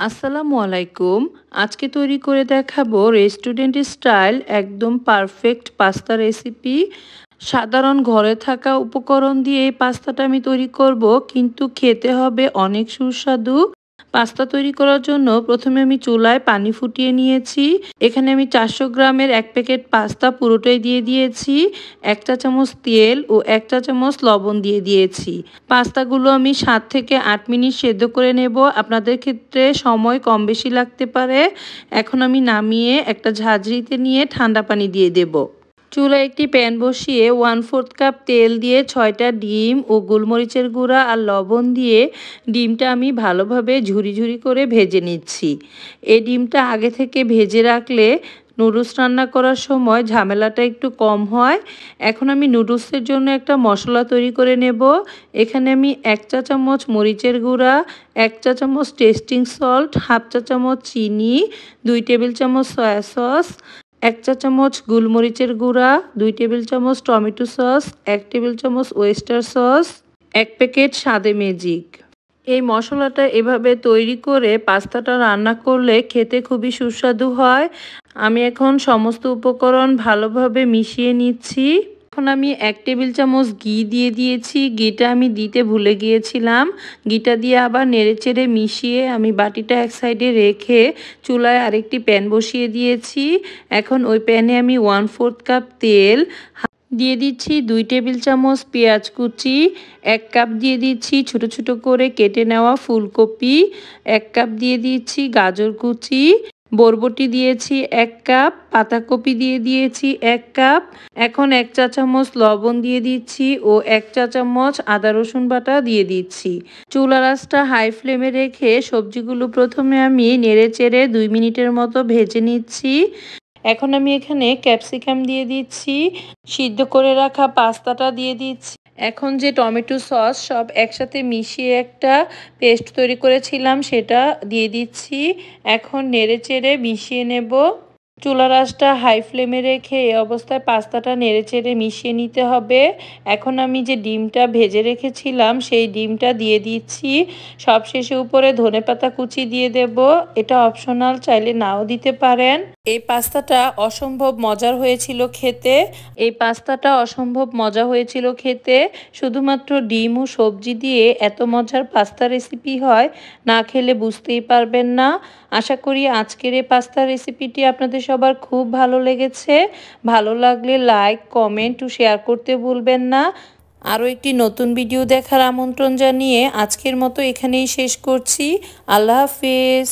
আসসালামু আলাইকুম। আজকে তৈরি করে দেখাবো রেস্টুরেন্ট স্টাইল একদম পারফেক্ট পাস্তা রেসিপি। সাধারণ ঘরে থাকা উপকরণ দিয়ে এই পাস্তাটা আমি তৈরি করব, কিন্তু খেতে হবে অনেক সুস্বাদু। পাস্তা তৈরি করার জন্য প্রথমে আমি চুলায় পানি ফুটিয়ে নিয়েছি। এখানে আমি 400 গ্রামের 1 প্যাকেট পাস্তা পুরোটাই দিয়ে দিয়েছি। 1 চা চামচ তেল ও 1 চা চামচ লবণ দিয়ে দিয়েছি। পাস্তাগুলো আমি 7 থেকে 8 মিনিট সেদ্ধ করে নেব। আপনাদের ক্ষেত্রে সময় কম বেশি লাগতে পারে। এখন আমি নামিয়ে একটা ঝাঁঝরিতে নিয়ে ঠান্ডা পানি দিয়ে দেব। চুলায় একটি প্যান বসিয়ে 1/4 কাপ তেল দিয়ে 6টা ডিম ও গোলমরিচের গুঁড়া আর লবণ দিয়ে ডিমটা আমি ভালোভাবে ঝুরি ঝুরি করে ভেজে নিচ্ছি। এই ডিমটা আগে থেকে ভেজে রাখলে নুডলস রান্না করার সময় ঝামেলাটা একটু কম হয়। এখন আমি নুডলসের জন্য একটা মশলা তৈরি করে নেব। এখানে আমি 1 চা চামচ মরিচের গুঁড়া, 1 চা চামচ টেস্টিং সল্ট, হাফ চা চামচ চিনি, 2 টেবিল চামচ সয়া সস, 1 চা চামচ গোলমরিচের গুঁড়া, 2 টেবিল চামচ টমেটো সস, 1 টেবিল চামচ ওয়েস্টার সস, 1 প্যাকেট স্বাদে ম্যাজিক। এই মশলাটা এভাবে তৈরি করে পাস্তাটা রান্না করলে খেতে খুবই সুস্বাদু হয়। আমি এখন সমস্ত উপকরণ ভালোভাবে মিশিয়ে নিচ্ছি। এখন আমি 1 টেবিল চামচ ঘি দিয়ে দিয়েছি। ঘিটা আমি দিতে ভুলে গিয়েছিলাম। ঘিটা দিয়ে আবার নেড়েচেড়ে মিশিয়ে আমি বাটিটা এক সাইডে রেখে চুলায় আরেকটি প্যান বসিয়ে দিয়েছি। এখন ওই প্যানে আমি 1/4 কাপ তেল দিয়ে দিচ্ছি, 2 টেবিল চামচ পেঁয়াজ কুচি, 1 কাপ দিয়ে দিচ্ছি ছোট ছোট করে কেটে নেওয়া ফুলকপি, 1 কাপ দিয়ে দিচ্ছি গাজর কুচি, বরবটি দিয়েছি 1 কাপ, পাতাকপি দিয়ে দিয়েছি 1 কাপ। এখন 1 চা চামচ লবণ দিয়ে দিচ্ছি ও 1 চা চামচ আদা রসুন বাটা দিয়ে দিচ্ছি। চুলার আঁচটা হাই ফ্লেমে রেখে সবজিগুলো প্রথমে আমি নেড়েচেড়ে 2 মিনিটের মতো ভেজে নিচ্ছি। এখন আমি এখানে ক্যাপসিকাম দিয়ে দিচ্ছি, সিদ্ধ করে রাখা পাস্তাটা দিয়ে দিচ্ছি। এখন যে টমেটো সস সব একসাথে মিশিয়ে একটা পেস্ট তৈরি করেছিলাম সেটা দিয়ে দিচ্ছি। এখন নেড়েচেড়ে মিশিয়ে নেব। চুলার আঁচটা হাই ফ্লেমে রেখে এই অবস্থায় পাস্তাটা নেড়েচেড়ে মিশিয়ে নিতে হবে। এখন আমি যে ডিমটা ভেজে রেখেছিলাম সেই ডিমটা দিয়ে দিচ্ছি। সবশেষে উপরে ধনেপাতা কুচি দিয়ে দেব। এটা অপশনাল, চাইলে নাও দিতে পারেন। এই পাস্তাটা অসম্ভব মজার হয়েছিল খেতে। শুধুমাত্র ডিম ও সবজি দিয়ে এত মজার পাস্তা রেসিপি হয়, না খেলে বুঝতেই পারবেন না। আশা করি আজকের এই পাস্তা রেসিপিটি আপনাদের সবার খুব ভালো লেগেছে। ভালো লাগলে লাইক, কমেন্ট ও শেয়ার করতে ভুলবেন না। আরও একটি নতুন ভিডিও দেখার আমন্ত্রণ জানিয়ে আজকের মতো এখানেই শেষ করছি। আল্লাহ হাফেজ।